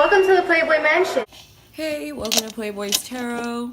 welcome to the Playboy Mansion. Hey, welcome to Playboy's Tarot.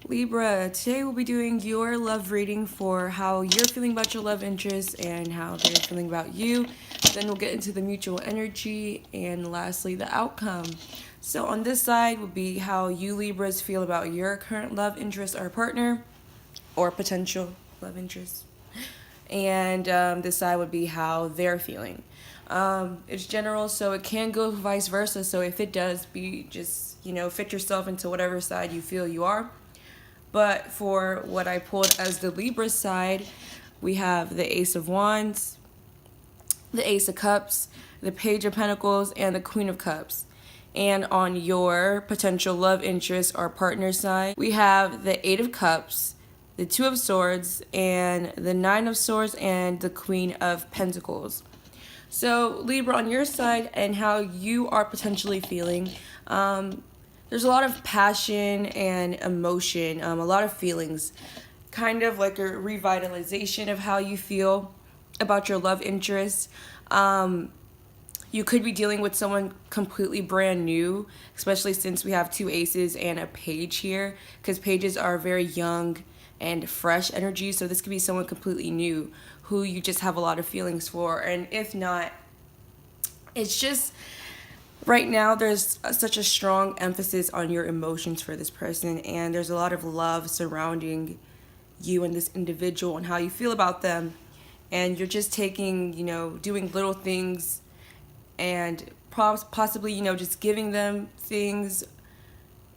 Libra, today we'll be doing your love reading for how you're feeling about your love interest and how they're feeling about you. Then we'll get into the mutual energy and lastly the outcome. So on this side will be how you Libras feel about your current love interest or partner or potential love interest. And this side would be how they're feeling. It's general, so it can go vice versa. So if it does, be just, fit yourself into whatever side you feel you are. But for what I pulled as the Libra side, we have the Ace of Wands, the Ace of Cups, the Page of Pentacles, and the Queen of Cups. And on your potential love interest or partner side, we have the Eight of Cups, the Two of Swords, and the Nine of Swords, and the Queen of Pentacles. So Libra, on your side and how you are potentially feeling, there's a lot of passion and emotion, a lot of feelings, kind of like a revitalization of how you feel about your love interest. You could be dealing with someone completely brand new, especially since we have two aces and a page here, because pages are very young and fresh energy. So this could be someone completely new who you just have a lot of feelings for. And if not, it's just right now there's such a strong emphasis on your emotions for this person, and there's a lot of love surrounding you and this individual and how you feel about them. And you're just taking, doing little things and possibly, just giving them things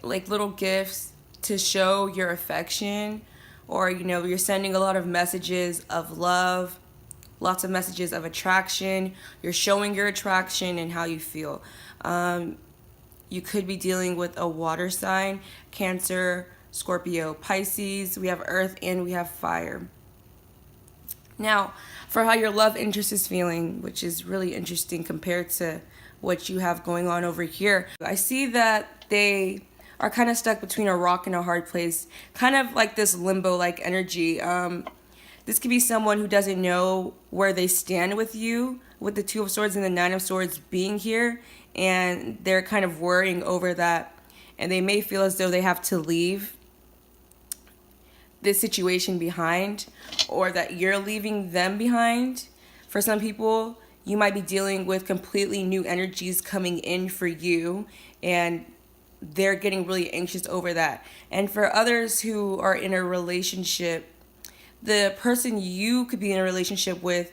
like little gifts to show your affection. Or, you're sending a lot of messages of love, lots of messages of attraction. You're showing your attraction and how you feel. You could be dealing with a water sign, Cancer, Scorpio, Pisces. We have earth and we have fire. Now, for how your love interest is feeling, which is really interesting compared to what you have going on over here, I see that they are kind of stuck between a rock and a hard place, kind of like this limbo-like energy. This could be someone who doesn't know where they stand with you, with the Two of Swords and the Nine of Swords being here, and they're kind of worrying over that, and they may feel as though they have to leave this situation behind, or that you're leaving them behind. For some people, you might be dealing with completely new energies coming in for you, and they're getting really anxious over that. And for others who are in a relationship, the person you could be in a relationship with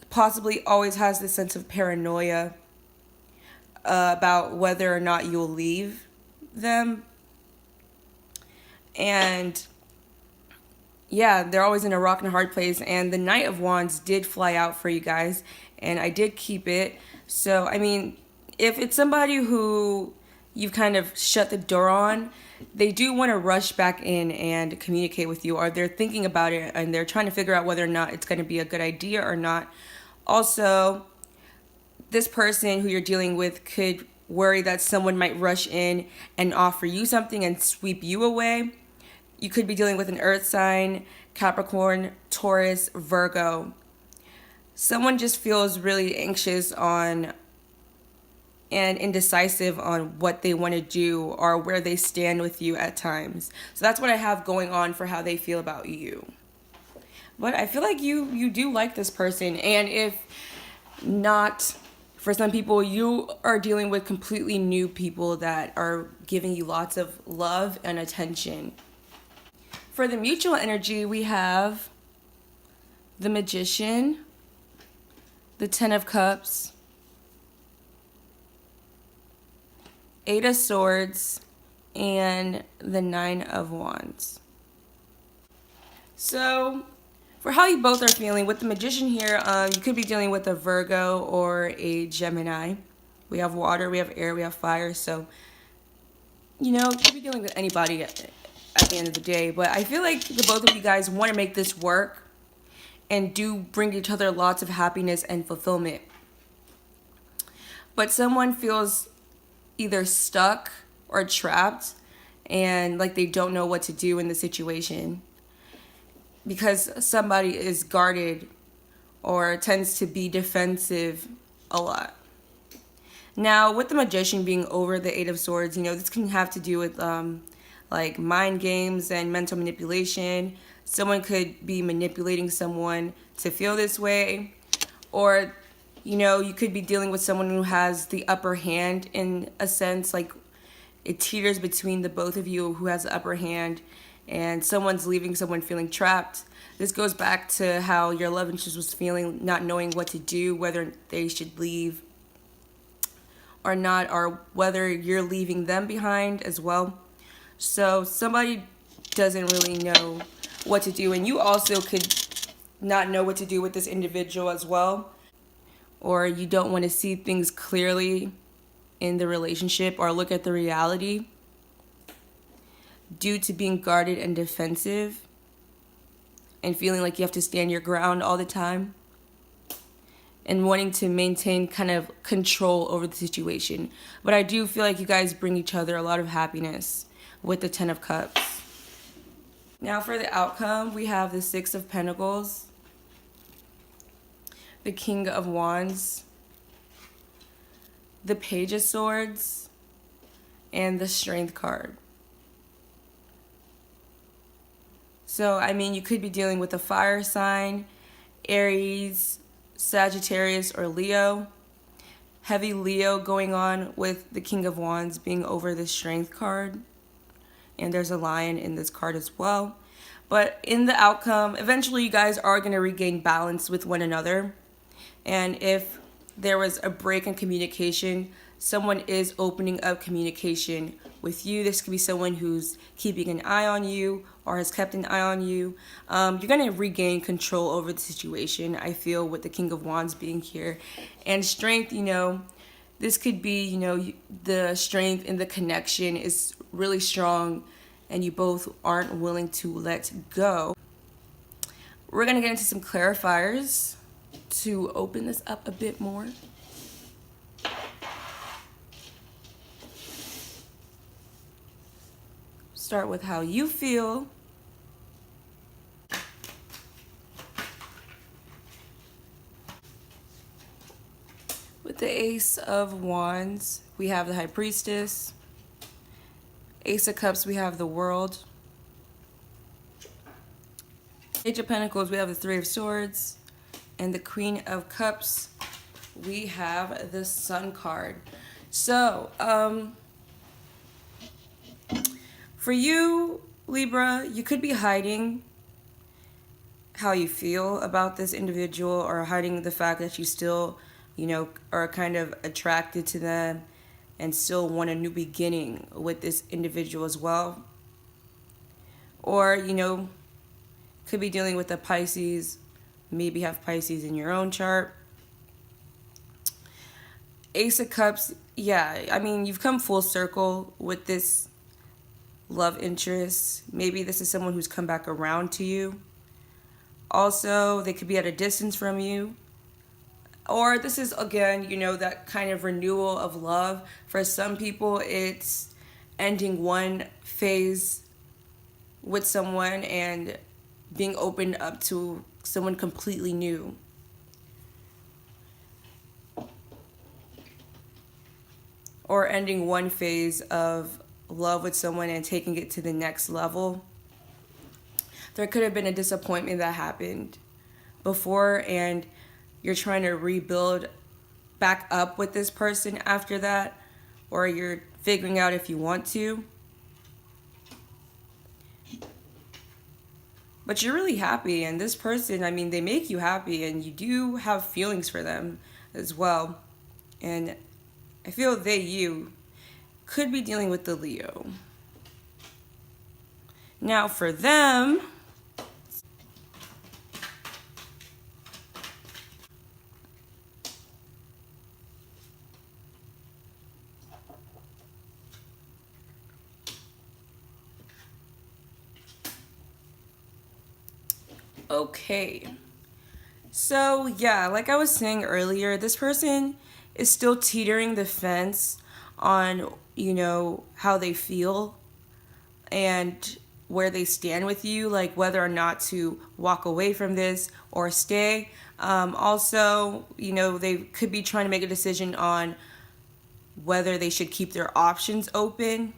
possibly always has this sense of paranoia about whether or not you'll leave them. And yeah, they're always in a rock and a hard place. And the Knight of Wands did fly out for you guys, and I did keep it. So, I mean, if it's somebody who you've kind of shut the door on, they do want to rush back in and communicate with you, or they're thinking about it and they're trying to figure out whether or not it's going to be a good idea or not. Also, this person who you're dealing with could worry that someone might rush in and offer you something and sweep you away. You could be dealing with an earth sign, Capricorn, Taurus, Virgo. Someone just feels really anxious on and indecisive on what they want to do or where they stand with you at times. So that's what I have going on for how they feel about you. But I feel like you do like this person. And if not, for some people, you are dealing with completely new people that are giving you lots of love and attention. For the mutual energy, we have the Magician, the Ten of Cups, Eight of Swords, and the Nine of Wands. So, for how you both are feeling, with the Magician here, you could be dealing with a Virgo or a Gemini. We have water, we have air, we have fire, so, you could be dealing with anybody at the end of the day. But I feel like the both of you guys want to make this work and do bring each other lots of happiness and fulfillment. But someone feels either stuck or trapped and like they don't know what to do in the situation because somebody is guarded or tends to be defensive a lot. Now, with the Magician being over the Eight of Swords, this can have to do with like mind games and mental manipulation. Someone could be manipulating someone to feel this way, or you could be dealing with someone who has the upper hand in a sense, like it teeters between the both of you who has the upper hand, and someone's leaving someone feeling trapped. This goes back to how your love interest was feeling, not knowing what to do, whether they should leave or not, or whether you're leaving them behind as well. So somebody doesn't really know what to do, and you also could not know what to do with this individual as well, or you don't want to see things clearly in the relationship or look at the reality due to being guarded and defensive and feeling like you have to stand your ground all the time and wanting to maintain kind of control over the situation. But I do feel like you guys bring each other a lot of happiness with the Ten of Cups. Now for the outcome, we have the Six of Pentacles, the King of Wands, the Page of Swords, and the Strength card. So, I mean, you could be dealing with a fire sign, Aries, Sagittarius, or Leo. Heavy Leo going on with the King of Wands being over the Strength card. And there's a lion in this card as well. But in the outcome, eventually you guys are going to regain balance with one another. And if there was a break in communication, someone is opening up communication with you. This could be someone who's keeping an eye on you or has kept an eye on you. You're going to regain control over the situation, I feel, with the King of Wands being here. And strength, this could be, the strength in the connection is really strong and you both aren't willing to let go. We're going to get into some clarifiers to open this up a bit more. Start with how you feel. With the Ace of Wands, we have the High Priestess. Ace of Cups, we have the World. Page of Pentacles, we have the Three of Swords. And the Queen of Cups, we have the Sun card. So, for you, Libra, you could be hiding how you feel about this individual, or hiding the fact that you still, are kind of attracted to them and still want a new beginning with this individual as well. Or, could be dealing with a Pisces, maybe have Pisces in your own chart. Ace of Cups, yeah, I mean, you've come full circle with this love interest. Maybe this is someone who's come back around to you. Also, they could be at a distance from you. Or this is, again, that kind of renewal of love. For some people, it's ending one phase with someone and being opened up to someone completely new. Or ending one phase of love with someone and taking it to the next level. There could have been a disappointment that happened before and you're trying to rebuild back up with this person after that, or you're figuring out if you want to. But you're really happy, and this person, I mean, they make you happy, and you do have feelings for them as well. And I feel you could be dealing with the Leo. Now for them, okay. So yeah, like I was saying earlier, this person is still teetering the fence on, how they feel and where they stand with you, like whether or not to walk away from this or stay. Also, they could be trying to make a decision on whether they should keep their options open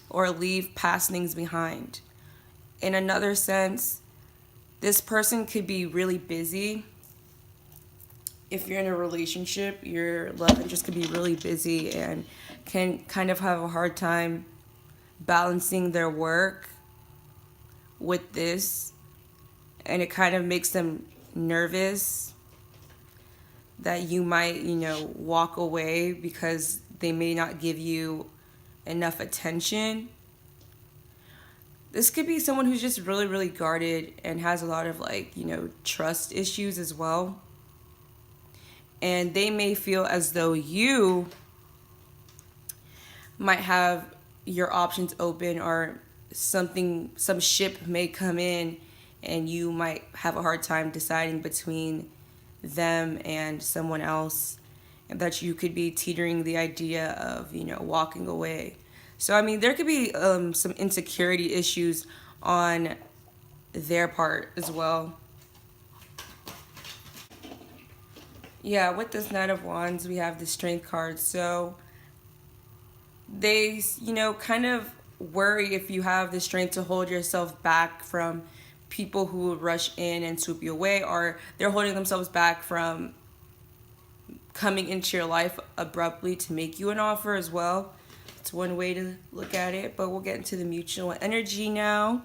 or leave past things behind. In another sense, this person could be really busy. If you're in a relationship, your love interest could be really busy and can kind of have a hard time balancing their work with this. And it kind of makes them nervous that you might, walk away because they may not give you enough attention. This could be someone who's just really, really guarded and has a lot of trust issues as well. And they may feel as though you might have your options open, or some ship may come in and you might have a hard time deciding between them and someone else, and that you could be teetering the idea of, walking away. So, I mean, there could be some insecurity issues on their part as well. Yeah, with this Knight of Wands, we have the Strength card. So they, kind of worry if you have the strength to hold yourself back from people who would rush in and swoop you away, or they're holding themselves back from coming into your life abruptly to make you an offer as well. It's one way to look at it, but we'll get into the mutual energy now.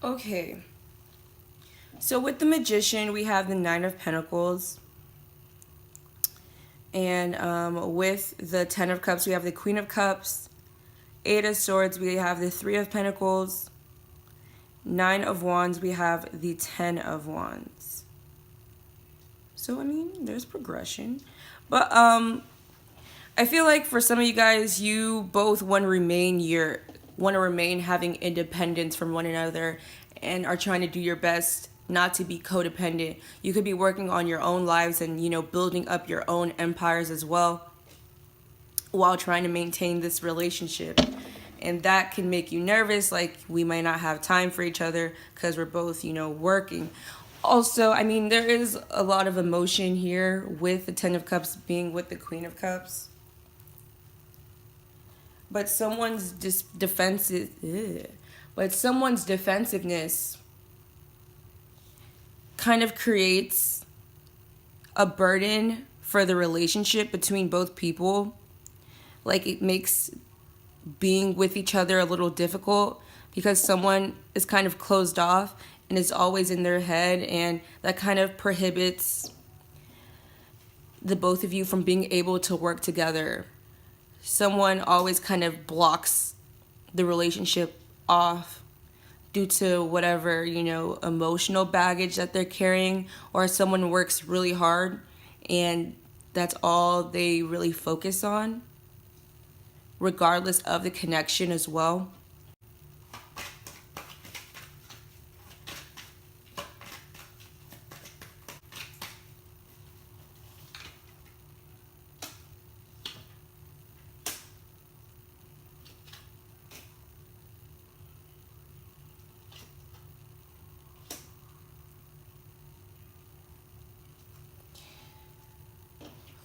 Okay, so with the Magician, we have the Nine of Pentacles. And with the Ten of Cups, we have the Queen of Cups. Eight of Swords, we have the Three of Pentacles. Nine of Wands, we have the Ten of Wands. So, I mean, there's progression. But I feel like for some of you guys, you both want to remain having independence from one another and are trying to do your best not to be codependent. You could be working on your own lives and, building up your own empires as well while trying to maintain this relationship. And that can make you nervous, like we might not have time for each other because we're both, working. Also, I mean, there is a lot of emotion here with the Ten of Cups being with the Queen of Cups. But someone's defensiveness kind of creates a burden for the relationship between both people. Like, it makes being with each other a little difficult because someone is kind of closed off and is always in their head, and that kind of prohibits the both of you from being able to work together. Someone always kind of blocks the relationship off due to whatever, emotional baggage that they're carrying, or someone works really hard and that's all they really focus on, regardless of the connection as well.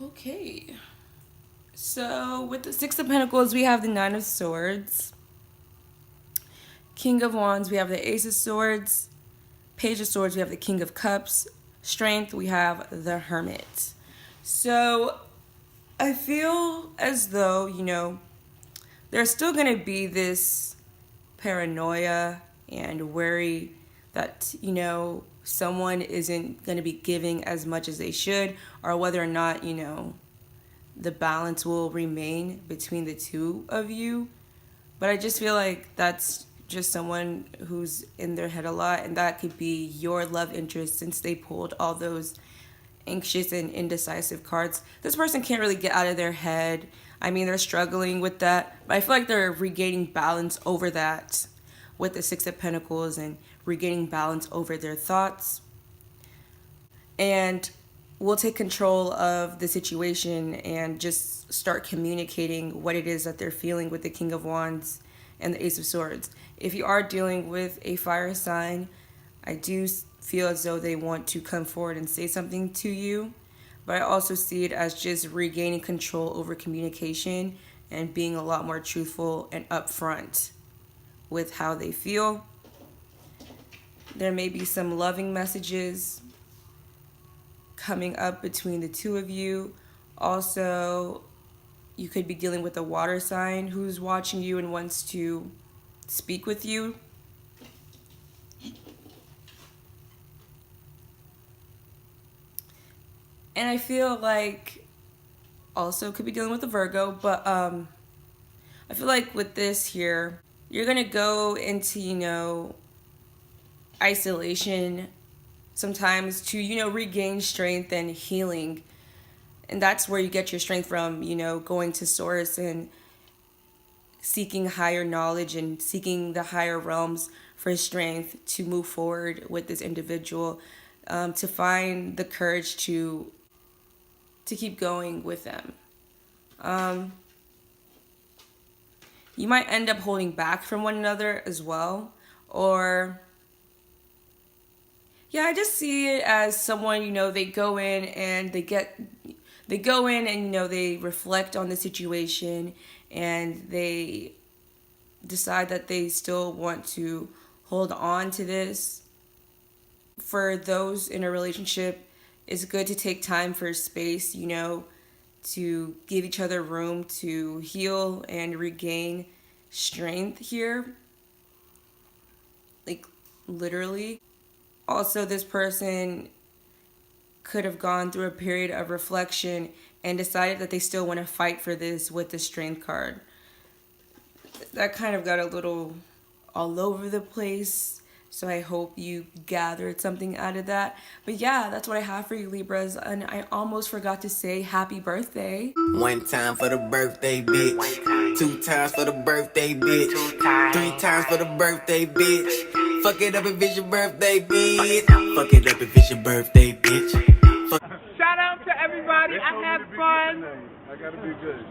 Okay, so with the Six of Pentacles, we have the Nine of Swords. King of Wands, we have the Ace of Swords. Page of Swords, we have the King of Cups. Strength, we have the Hermit. So I feel as though, there's still going to be this paranoia and worry that, someone isn't going to be giving as much as they should, or whether or not, the balance will remain between the two of you. But I just feel like that's just someone who's in their head a lot, and that could be your love interest since they pulled all those anxious and indecisive cards. This person can't really get out of their head. I mean, they're struggling with that, but I feel like they're regaining balance over that with the Six of Pentacles and regaining balance over their thoughts. and will take control of the situation and just start communicating what it is that they're feeling with the King of Wands and the Ace of Swords. If you are dealing with a fire sign, I do feel as though they want to come forward and say something to you, but I also see it as just regaining control over communication and being a lot more truthful and upfront with how they feel. There may be some loving messages coming up between the two of you. Also, you could be dealing with a water sign who's watching you and wants to speak with you. And I feel like also could be dealing with a Virgo, but I feel like with this here, you're gonna go into, isolation sometimes to, regain strength and healing. And that's where you get your strength from, going to source and seeking higher knowledge and seeking the higher realms for strength to move forward with this individual, to find the courage to keep going with them. You might end up holding back from one another as well. Or, yeah, I just see it as someone, they go in and they reflect on the situation and they decide that they still want to hold on to this. For those in a relationship, it's good to take time for space, to give each other room to heal and regain strength here. Like, literally. Also, this person could have gone through a period of reflection and decided that they still want to fight for this with the Strength card. That kind of got a little all over the place. So I hope you gathered something out of that. But yeah, that's what I have for you, Libras. And I almost forgot to say happy birthday. One time for the birthday, bitch. Two times for the birthday, bitch. Three times for the birthday, bitch. Fuck it up if it's your birthday, bitch. Fuck it up if it's your birthday, bitch. Shout out to everybody. I had fun. I gotta be good.